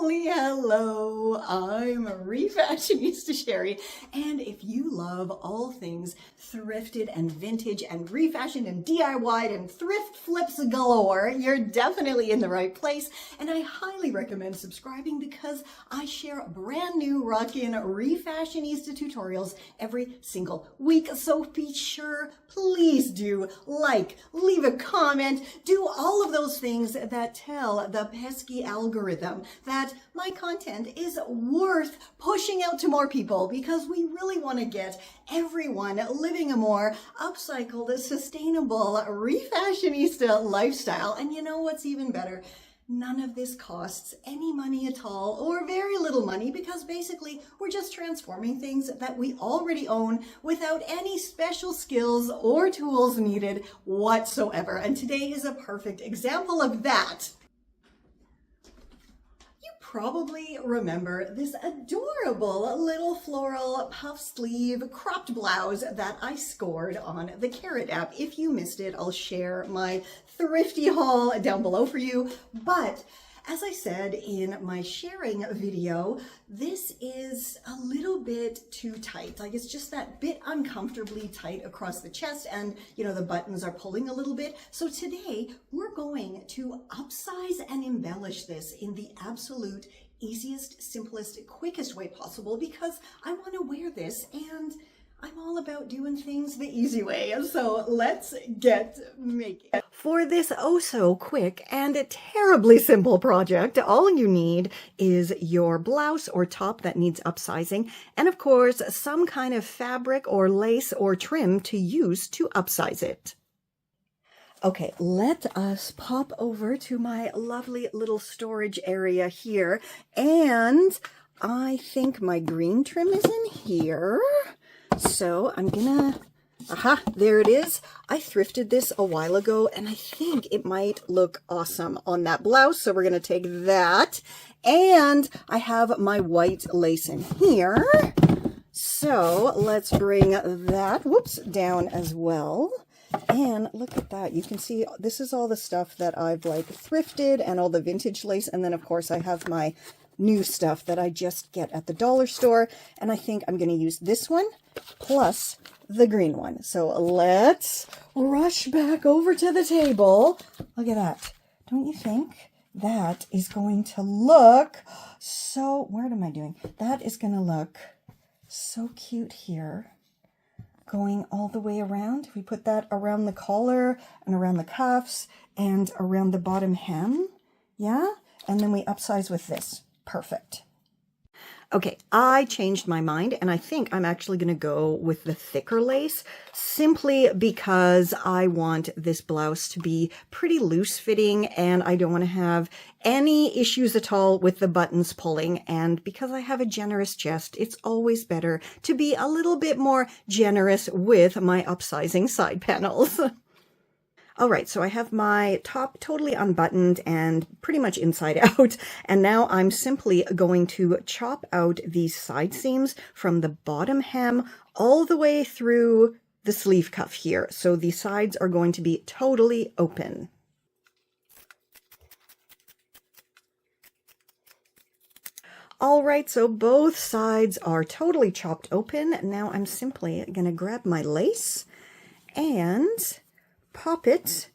Holly, hello. I'm Refashionista Sheri, and if you love all things thrifted and vintage and refashioned and DIY'd and thrift flips galore, you're definitely in the right place, and I highly recommend subscribing because I share brand new rockin' Refashionista tutorials every single week, so be sure, please do like, leave a comment, do all of those things that tell the pesky algorithm that my content is worth pushing out to more people, because we really want to get everyone living a more upcycled, sustainable, refashionista lifestyle. And you know what's even better? None of this costs any money at all, or very little money, because basically we're just transforming things that we already own without any special skills or tools needed whatsoever. And today is a perfect example of that. Probably remember this adorable little floral puff sleeve cropped blouse that I scored on the Karrot app. If you missed it, I'll share my thrifty haul down below for you. But as I said in my sharing video, this is a little bit too tight. Like, it's just that bit uncomfortably tight across the chest, and you know, the buttons are pulling a little bit. So today we're going to upsize and embellish this in the absolute easiest, simplest, quickest way possible, because I want to wear this and I'm all about doing things the easy way. So let's get making. For this oh so quick and terribly simple project, all you need is your blouse or top that needs upsizing, and of course some kind of fabric or lace or trim to use to upsize it. Okay, let us pop over to my lovely little storage area here, and I think my green trim is in here. So I'm gonna, there it is. I thrifted this a while ago and I think it might look awesome on that blouse. So we're gonna take that, and I have my white lace in here. So let's bring that, whoops, down as well. And look at that. You can see this is all the stuff that I've like thrifted and all the vintage lace. And then of course I have my new stuff that I just get at the dollar store. And I think I'm going to use this one plus the green one. So let's rush back over to the table. Look at that. Don't you think that is going to look so, what am I doing? That is going to look so cute here, going all the way around. If we put that around the collar and around the cuffs and around the bottom hem, yeah? And then we upsize with this. Perfect. Okay, I changed my mind, and I think I'm actually going to go with the thicker lace, simply because I want this blouse to be pretty loose fitting, and I don't want to have any issues at all with the buttons pulling. And because I have a generous chest, it's always better to be a little bit more generous with my upsizing side panels. All right, so I have my top totally unbuttoned and pretty much inside out, and now I'm simply going to chop out these side seams from the bottom hem all the way through the sleeve cuff here. So the sides are going to be totally open. All right, so both sides are totally chopped open. Now I'm simply going to grab my lace and pop it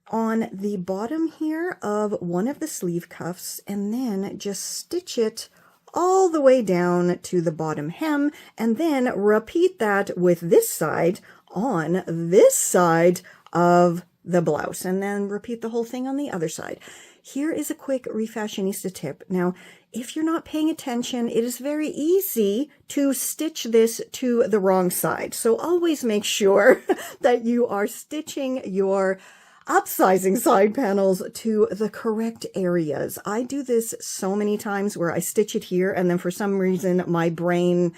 on the bottom here of one of the sleeve cuffs, and then just stitch it all the way down to the bottom hem, and then repeat that with this side on this side of the blouse, and then repeat the whole thing on the other side. Here is a quick Refashionista tip. Now, if you're not paying attention, it is very easy to stitch this to the wrong side. So always make sure that you are stitching your upsizing side panels to the correct areas. I do this so many times where I stitch it here, and then for some reason my brain,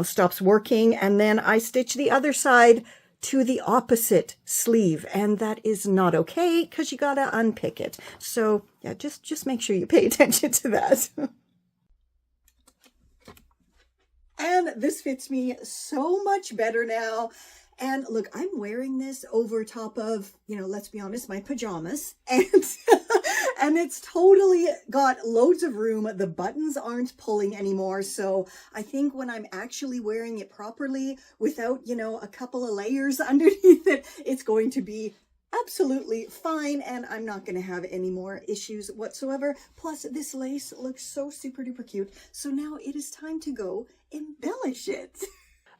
stops working, and then I stitch the other side to the opposite sleeve, and that is not okay because you gotta unpick it. So yeah, just make sure you pay attention to that. And this fits me so much better now. And look, I'm wearing this over top of, let's be honest, my pajamas. And and it's totally got loads of room. The buttons aren't pulling anymore. So I think when I'm actually wearing it properly without, a couple of layers underneath it, it's going to be absolutely fine, and I'm not going to have any more issues whatsoever. Plus, this lace looks so super duper cute. So now it is time to go embellish it.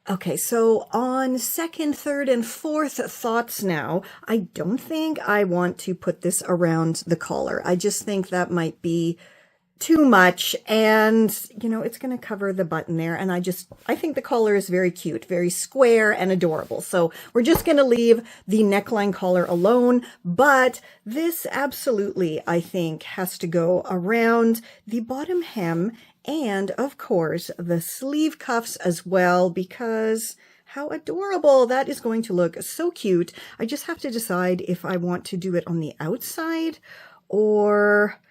Okay, so on second, third, and fourth thoughts now, I don't think I want to put this around the collar. I just think that might be too much, and it's going to cover the button there, and I think the collar is very cute, very square and adorable. So we're just going to leave the neckline collar alone, but this absolutely, I think, has to go around the bottom hem, and of course the sleeve cuffs as well, because how adorable that is going to look. So cute. I just have to decide if I want to do it on the outside or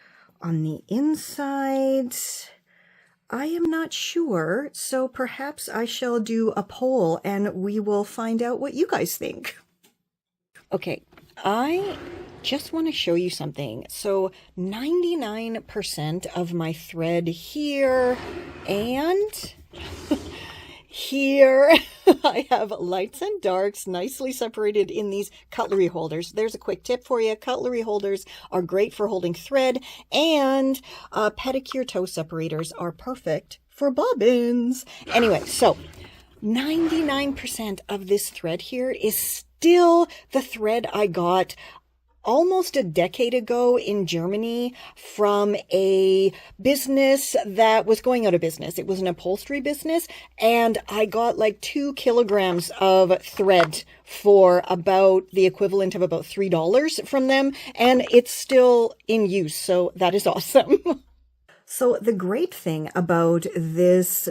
on the inside. I am not sure, so perhaps I shall do a poll and we will find out what you guys think. Okay, I just want to show you something. So 99% of my thread here and here, I have lights and darks nicely separated in these cutlery holders. There's a quick tip for you. Cutlery holders are great for holding thread, and pedicure toe separators are perfect for bobbins. Anyway, so 99% of this thread here is still the thread I got almost a decade ago in Germany from a business that was going out of business. It was an upholstery business, and I got like 2 kilograms of thread for about the equivalent of about $3 from them, and it's still in use, so that is awesome. So the great thing about this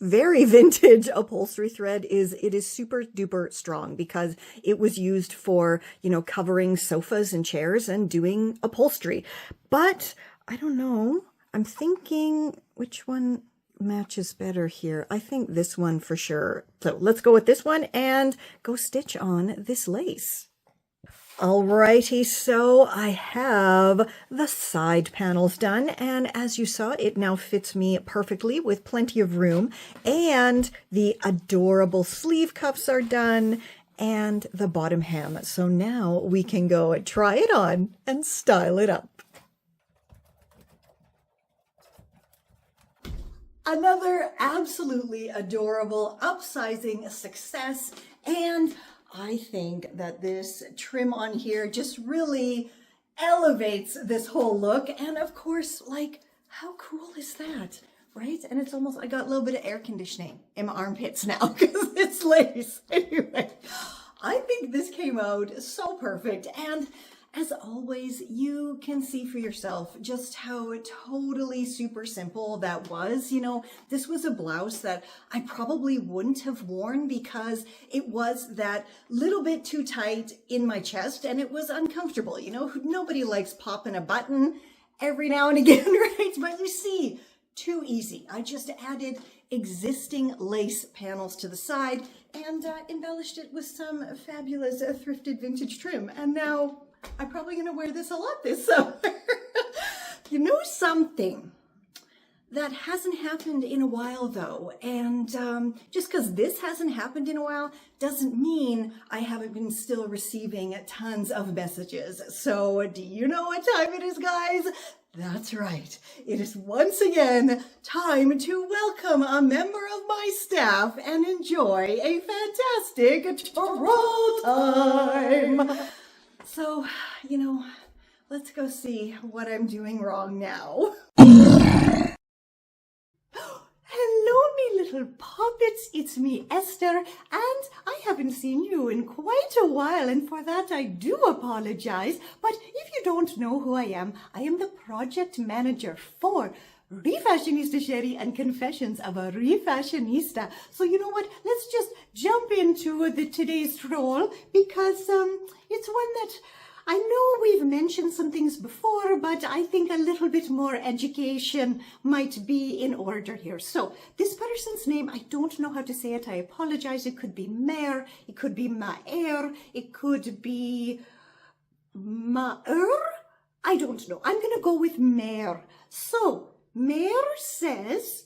very vintage upholstery thread is it is super duper strong, because it was used for, covering sofas and chairs and doing upholstery. But I don't know. I'm thinking which one matches better here. I think this one for sure. So let's go with this one and go stitch on this lace. Alrighty, so I have the side panels done, and as you saw, it now fits me perfectly with plenty of room, and the adorable sleeve cuffs are done, and the bottom hem. So now we can go try it on and style it up. Another absolutely adorable upsizing success, and I think that this trim on here just really elevates this whole look. And of course, how cool is that, right? And it's almost, I got a little bit of air conditioning in my armpits now because it's lace. Anyway, I think this came out so perfect. And as always, you can see for yourself just how totally super simple that was. This was a blouse that I probably wouldn't have worn because it was that little bit too tight in my chest and it was uncomfortable. Nobody likes popping a button every now and again, right? But you see, too easy. I just added existing lace panels to the side and embellished it with some fabulous thrifted vintage trim. And now I'm probably going to wear this a lot this summer. Something that hasn't happened in a while though, and just because this hasn't happened in a while doesn't mean I haven't been still receiving tons of messages. So do you know what time it is, guys? That's right. It is once again time to welcome a member of my staff and enjoy a fantastic tarot time. So, let's go see what I'm doing wrong now. Hello, me little puppets. It's me, Esther, and I haven't seen you in quite a while, and for that I do apologize. But if you don't know who I am the project manager for Refashionista Sheri and Confessions of a Refashionista. So you know what? Let's just jump into today's stroll because it's one that I know we've mentioned some things before, but I think a little bit more education might be in order here. So this person's name, I don't know how to say it. I apologize. It could be Mare, it could be Maer, it could be Maer. I don't know. I'm going to go with Mare. So, Mare says,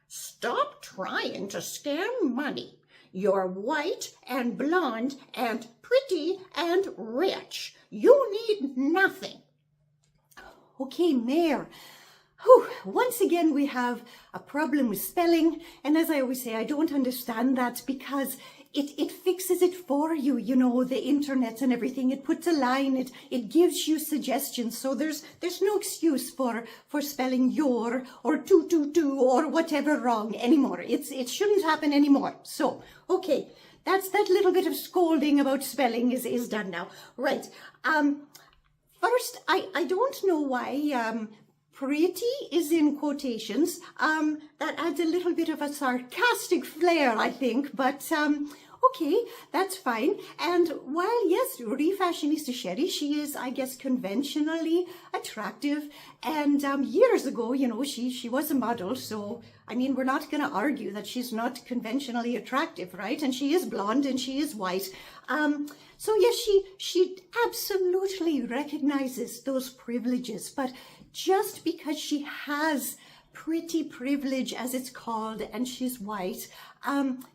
stop trying to scam money. You're white and blonde and pretty and rich. You need nothing. Okay, Mare. Whew. Once again, we have a problem with spelling. And as I always say, I don't understand that because it fixes it for you, you know, the internet and everything. It puts a line, it gives you suggestions. So there's no excuse for spelling your or tu or whatever wrong anymore. It shouldn't happen anymore. So, okay, that's that little bit of scolding about spelling is done now. Right. First, I don't know why pretty is in quotations. That adds a little bit of a sarcastic flair, I think, but okay, that's fine. And while, yes, Refashionista Sheri, she is, I guess, conventionally attractive. And years ago, you know, she was a model. So, I mean, we're not going to argue that she's not conventionally attractive, right? And she is blonde and she is white. So, yes, she absolutely recognizes those privileges. But just because she has pretty privilege, as it's called, and she's white,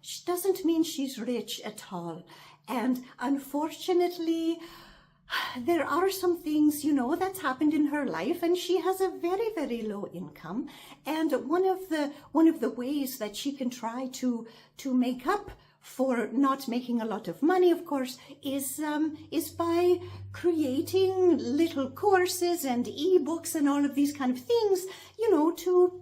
she doesn't mean she's rich at all. And unfortunately, there are some things, you know, that's happened in her life, and she has a very, very low income. And one of the ways that she can try to make up for not making a lot of money, of course, is by creating little courses and ebooks and all of these kind of things, you know, to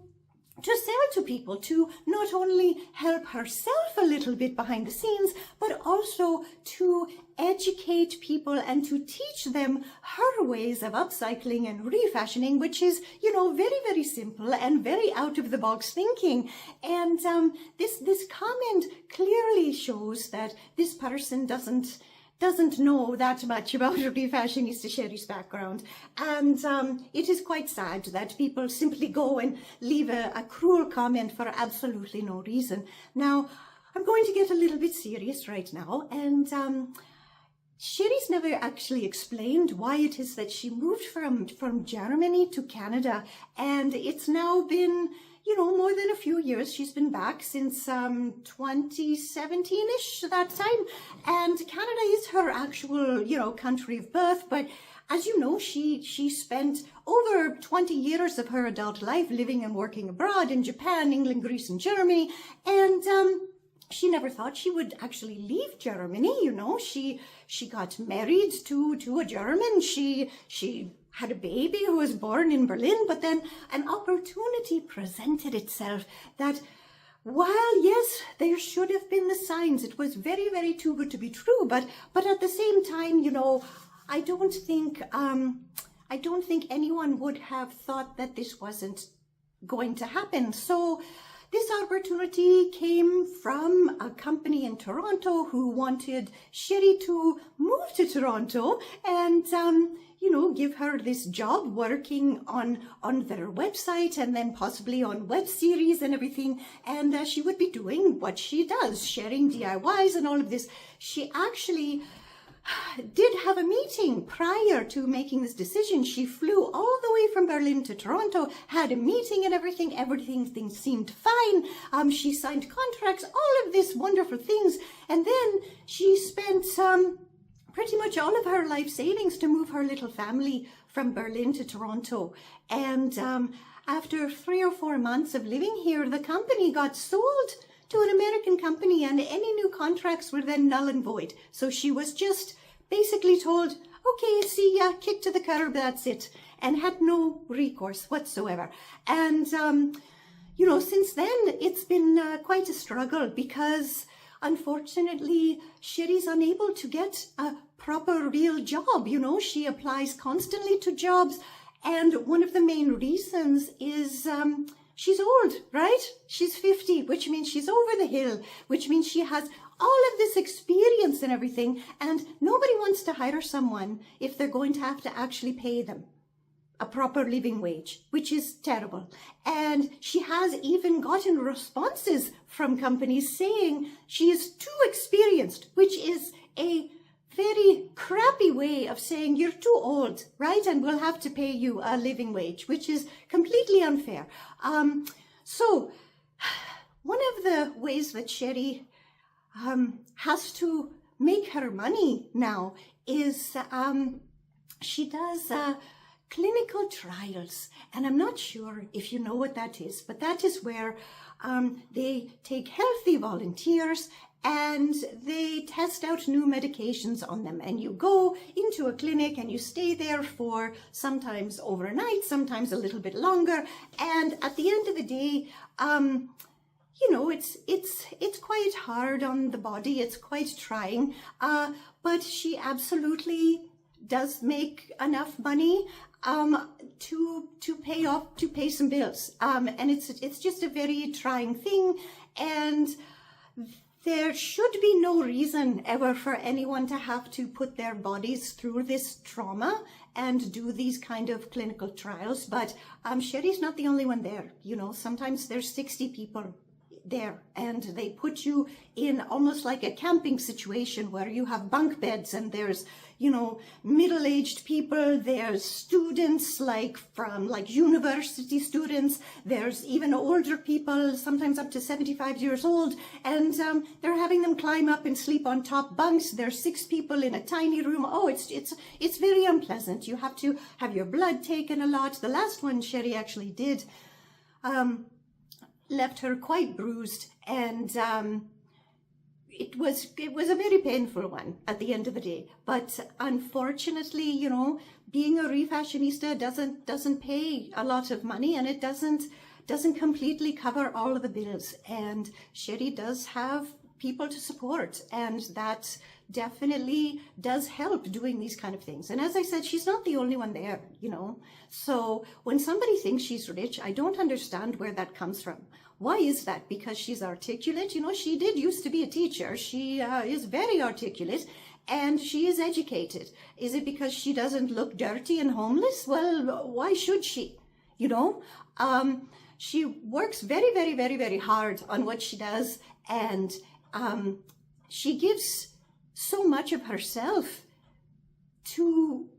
sell to people, to not only help herself a little bit behind the scenes, but also to educate people and to teach them her ways of upcycling and refashioning, which is, you know, very, very simple and very out of the box thinking. And this comment clearly shows that this person doesn't know that much about Refashionista Sheri's background. And it is quite sad that people simply go and leave a cruel comment for absolutely no reason. Now, I'm going to get a little bit serious right now. And Sheri's never actually explained why it is that she moved from Germany to Canada. And it's now been, you know, more than a few years. She's been back since 2017-ish, that time. And Canada is her actual, you know, country of birth. But as you know, she spent over 20 years of her adult life living and working abroad in Japan, England, Greece, and Germany. And she never thought she would actually leave Germany, you know. She got married to a German. She had a baby who was born in Berlin, but then an opportunity presented itself that, while yes, there should have been the signs, it was very, very too good to be true, but at the same time, you know, I don't think anyone would have thought that this wasn't going to happen. So this opportunity came from a company in Toronto who wanted Sheri to move to Toronto and, you know, give her this job working on their website and then possibly on web series and everything. And she would be doing what she does, sharing DIYs and all of this. She actually did have a meeting prior to making this decision. She flew all the way from Berlin to Toronto, had a meeting and everything things seemed fine. She signed contracts, all of these wonderful things. And then she spent pretty much all of her life savings to move her little family from Berlin to Toronto. And after 3 or 4 months of living here, the company got sold to an American company, and any new contracts were then null and void. So she was just basically told, okay, see ya, kick to the curb, that's it, and had no recourse whatsoever. And, you know, since then, it's been quite a struggle because, unfortunately, Sheri's unable to get a proper real job. You know, she applies constantly to jobs, and one of the main reasons is she's old, right? She's 50, which means she's over the hill, which means she has all of this experience and everything, and nobody wants to hire someone if they're going to have to actually pay them a proper living wage, which is terrible. And she has even gotten responses from companies saying she is too experienced, which is a very crappy way of saying you're too old, right? And we'll have to pay you a living wage, which is completely unfair. So one of the ways that Sheri has to make her money now is she does clinical trials. And I'm not sure if you know what that is, but that is where they take healthy volunteers and they test out new medications on them. And you go into a clinic and you stay there for sometimes overnight, sometimes a little bit longer. And at the end of the day, you know, it's quite hard on the body. It's quite trying, but she absolutely does make enough money to pay some bills. And it's just a very trying thing. And there should be no reason ever for anyone to have to put their bodies through this trauma and do these kind of clinical trials. But Sheri's not the only one there. You know, sometimes there's 60 people there and they put you in almost like a camping situation where you have bunk beds and there's, you know, middle-aged people, there's students like university students, there's even older people, sometimes up to 75 years old, and they're having them climb up and sleep on top bunks. There's 6 people in a tiny room. Oh, it's very unpleasant. You have to have your blood taken a lot. The last one Sheri actually did left her quite bruised, and it was a very painful one at the end of the day. But unfortunately, you know, being a refashionista doesn't pay a lot of money, and it doesn't completely cover all of the bills. And Sheri does have people to support, and that definitely does help doing these kind of things. And as I said, she's not the only one there, you know. So when somebody thinks she's rich, I don't understand where that comes from. Why is that? Because she's articulate. You know, she did used to be a teacher. She is very articulate, and she is educated. Is it because she doesn't look dirty and homeless? Well, why should she? You know, she works very, very, very, very hard on what she does, and she gives so much of herself to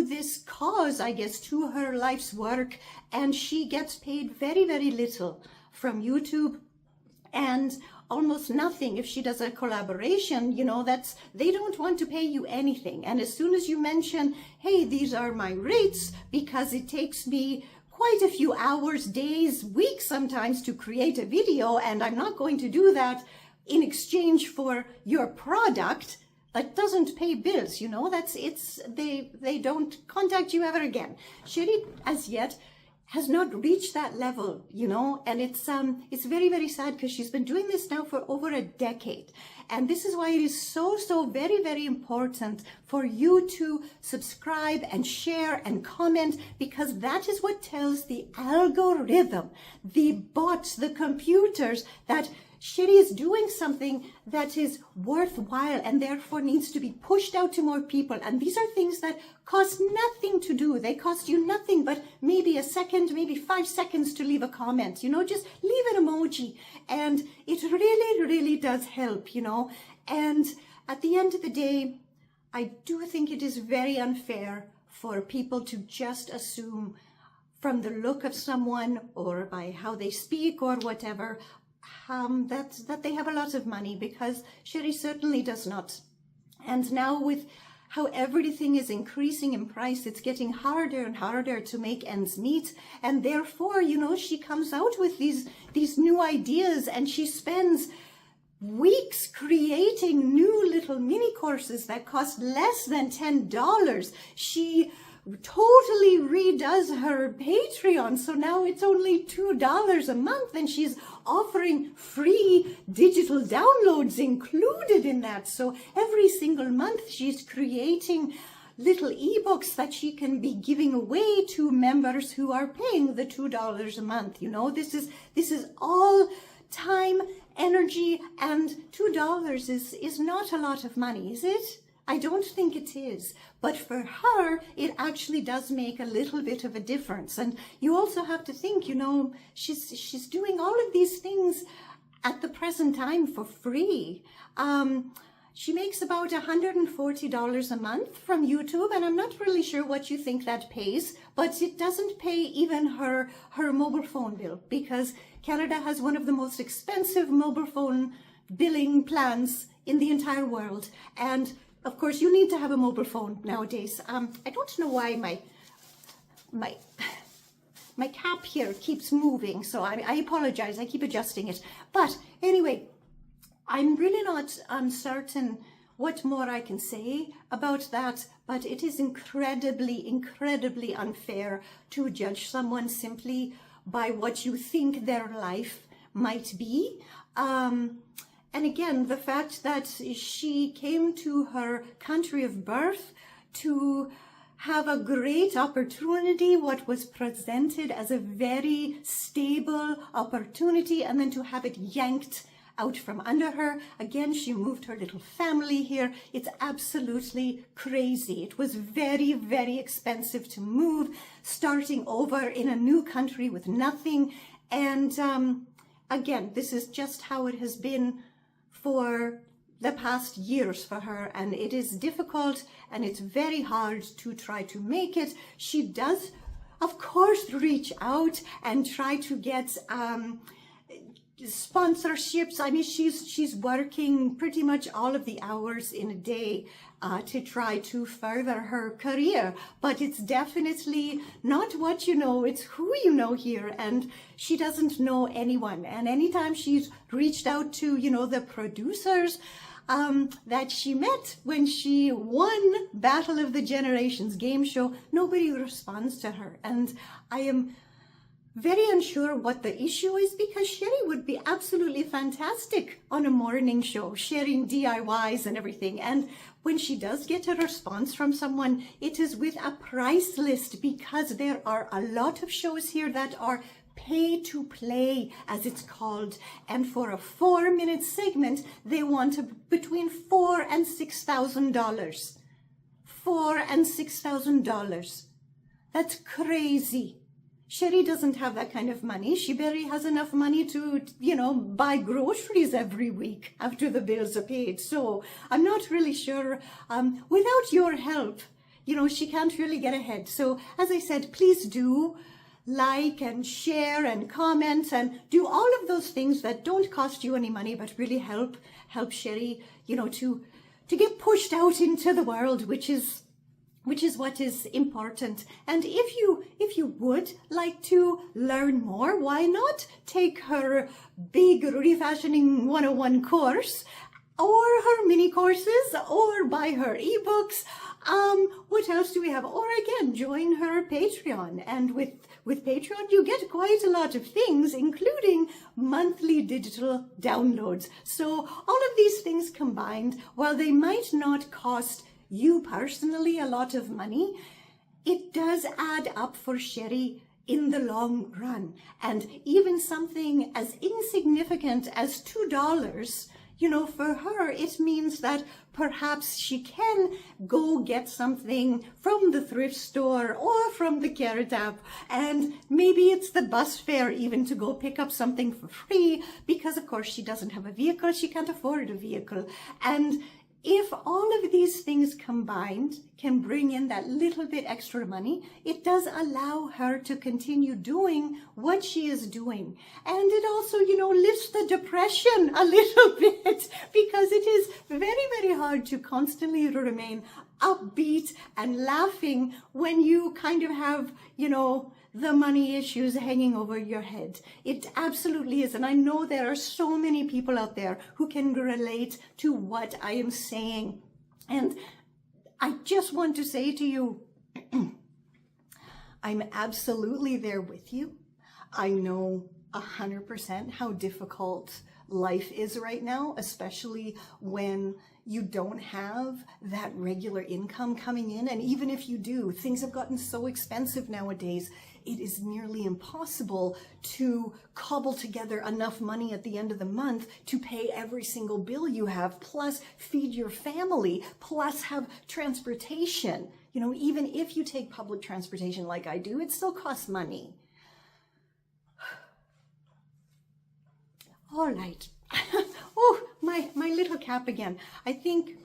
this cause, I guess, to her life's work, and she gets paid very, very little from YouTube and almost nothing if she does a collaboration. You know, they don't want to pay you anything. And as soon as you mention, hey, these are my rates, because it takes me quite a few hours, days, weeks sometimes to create a video, and I'm not going to do that in exchange for your product that doesn't pay bills. You know, they don't contact you ever again. Sheri, as yet, has not reached that level, you know, and it's very, very sad, because she's been doing this now for over a decade. And this is why it is so very, very important for you to subscribe and share and comment, because that is what tells the algorithm, the bots, the computers, that Sheri is doing something that is worthwhile and therefore needs to be pushed out to more people. And these are things that cost nothing to do. They cost you nothing but maybe a second, maybe 5 seconds to leave a comment, you know, just leave an emoji. And it really, really does help, you know. And at the end of the day, I do think it is very unfair for people to just assume from the look of someone or by how they speak or whatever, that they have a lot of money, because Sheri certainly does not. And now with how everything is increasing in price, it's getting harder and harder to make ends meet. And therefore, you know, she comes out with these new ideas, and she spends weeks creating new little mini courses that cost less than $10. She totally redoes her Patreon, so now it's only $2 a month, and she's offering free digital downloads included in that. So every single month she's creating little ebooks that she can be giving away to members who are paying the $2 a month. You know, this is all time, energy, and $2 is not a lot of money, is it? I don't think it is, but for her, it actually does make a little bit of a difference. And you also have to think, you know, she's doing all of these things at the present time for free. She makes about $140 a month from YouTube, and I'm not really sure what you think that pays, but it doesn't pay even her mobile phone bill, because Canada has one of the most expensive mobile phone billing plans in the entire world. And of course, you need to have a mobile phone nowadays. I don't know why my cap here keeps moving, so I apologize. I keep adjusting it. But anyway, I'm really not uncertain what more I can say about that, but it is incredibly, incredibly unfair to judge someone simply by what you think their life might be. And again, the fact that she came to her country of birth to have a great opportunity, what was presented as a very stable opportunity, and then to have it yanked out from under her. Again, she moved her little family here. It's absolutely crazy. It was very, very expensive to move, starting over in a new country with nothing. And again, this is just how it has been for the past years for her, and it is difficult and it's very hard to try to make it. She does, of course, reach out and try to get sponsorships. I mean, she's working pretty much all of the hours in a day to try to further her career, but it's definitely not what you know, it's who you know here, and she doesn't know anyone. And anytime she's reached out to, you know, the producers that she met when she won Battle of the Generations game show, nobody responds to her. And I am very unsure what the issue is, because Sheri would be absolutely fantastic on a morning show, sharing DIYs and everything. And when she does get a response from someone, it is with a price list, because there are a lot of shows here that are pay to play, as it's called. And for a 4-minute segment, they want between $4,000 and $6,000. $4,000 and $6,000. That's crazy. Sheri doesn't have that kind of money. She barely has enough money to, you know, buy groceries every week after the bills are paid. So I'm not really sure. Without your help, you know, she can't really get ahead. So as I said, please do like and share and comment and do all of those things that don't cost you any money, but really help Sheri, you know, to get pushed out into the world, which is what is important. And if you would like to learn more, why not take her big Refashioning 101 course, or her mini courses, or buy her ebooks. What else do we have? Or again, join her Patreon. And with Patreon, you get quite a lot of things, including monthly digital downloads. So all of these things combined, while they might not cost you personally a lot of money, it does add up for Sheri in the long run. And even something as insignificant as $2, you know, for her, it means that perhaps she can go get something from the thrift store or from the Karrot app, and maybe it's the bus fare even to go pick up something for free, because of course she doesn't have a vehicle, she can't afford a vehicle. And if all of these things combined can bring in that little bit extra money, it does allow her to continue doing what she is doing. And it also, you know, lifts the depression a little bit, because it is very, very hard to constantly remain upbeat and laughing when you kind of have, you know, the money issues hanging over your head. It absolutely is. And I know there are so many people out there who can relate to what I am saying. And I just want to say to you, I'm absolutely there with you. I know 100% how difficult life is right now, especially when you don't have that regular income coming in. And even if you do, things have gotten so expensive nowadays, it is nearly impossible to cobble together enough money at the end of the month to pay every single bill you have, plus feed your family, plus have transportation. You know, even if you take public transportation like I do, it still costs money. All right. Oh, my my little cap again. I think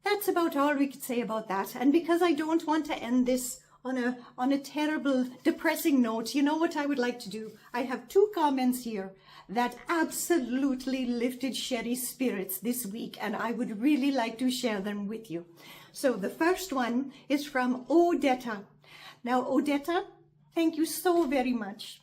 that's about all we could say about that. And because I don't want to end this on a terrible, depressing note, you know what I would like to do? I have 2 comments here that absolutely lifted Sheri's spirits this week, and I would really like to share them with you. So the first one is from Odetta. Now, Odetta, thank you so very much.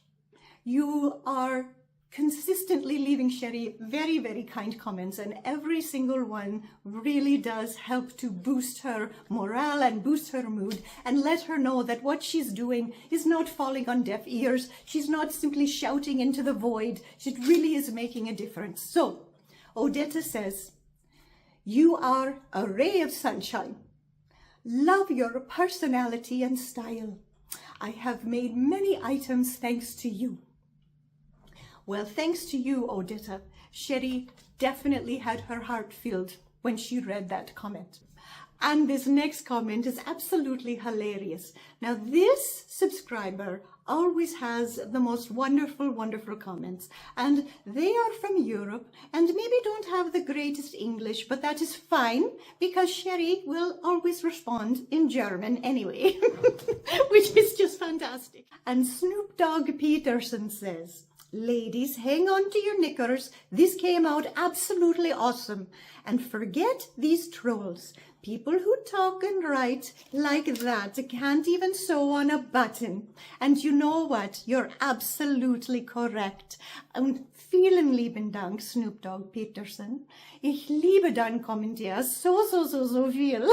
You are consistently leaving Sheri very, very kind comments, and every single one really does help to boost her morale and boost her mood and let her know that what she's doing is not falling on deaf ears. She's not simply shouting into the void. It really is making a difference. So Odetta says, "You are a ray of sunshine. Love your personality and style. I have made many items thanks to you." Well, thanks to you, Odetta, Sheri definitely had her heart filled when she read that comment. And this next comment is absolutely hilarious. Now, this subscriber always has the most wonderful, wonderful comments. And they are from Europe and maybe don't have the greatest English, but that is fine because Sheri will always respond in German anyway, which is just fantastic. And Snoop Dogg Peterson says, "Ladies, hang on to your knickers. This came out absolutely awesome. And forget these trolls. People who talk and write like that can't even sew on a button. And you know what? You're absolutely correct. Und vielen lieben Dank, Snoop Dogg Peterson. Ich liebe deinen Kommentar so viel."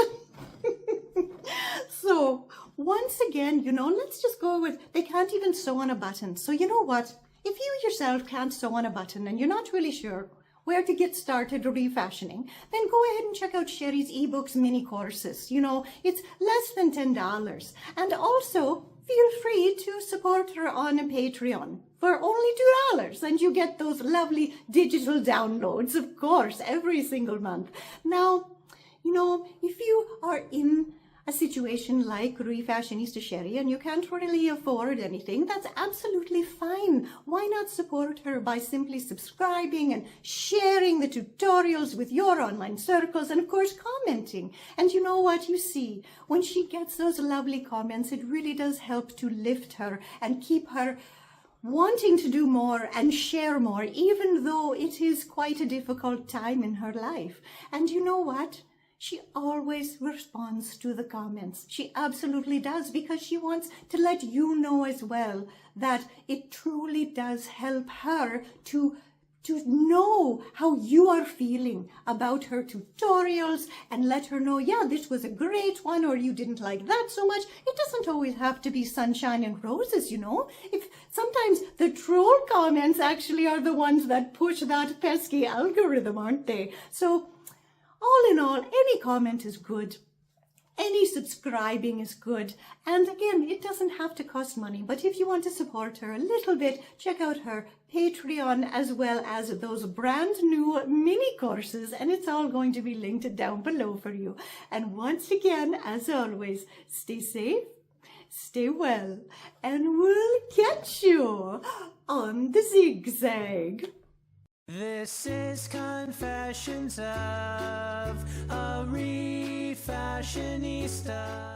So, once again, you know, let's just go with, they can't even sew on a button. So you know what? If you yourself can't sew on a button and you're not really sure where to get started refashioning, then go ahead and check out Sheri's ebooks mini courses. You know, it's less than $10. And also, feel free to support her on Patreon for only $2. And you get those lovely digital downloads, of course, every single month. Now, you know, if you are in a situation like Refashionista Sheri and you can't really afford anything, that's absolutely fine. Why not support her by simply subscribing and sharing the tutorials with your online circles and of course commenting. And you know what? You see, when she gets those lovely comments, it really does help to lift her and keep her wanting to do more and share more, even though it is quite a difficult time in her life. And you know what? She always responds to the comments. She absolutely does, because she wants to let you know as well that it truly does help her to know how you are feeling about her tutorials and let her know, yeah, this was a great one, or you didn't like that so much. It doesn't always have to be sunshine and roses, you know. If sometimes the troll comments actually are the ones that push that pesky algorithm, aren't they? So all in all, any comment is good. Any subscribing is good. And again, it doesn't have to cost money. But if you want to support her a little bit, check out her Patreon as well as those brand new mini courses. And it's all going to be linked down below for you. And once again, as always, stay safe, stay well, and we'll catch you on the zigzag. This is Confessions of a Refashionista.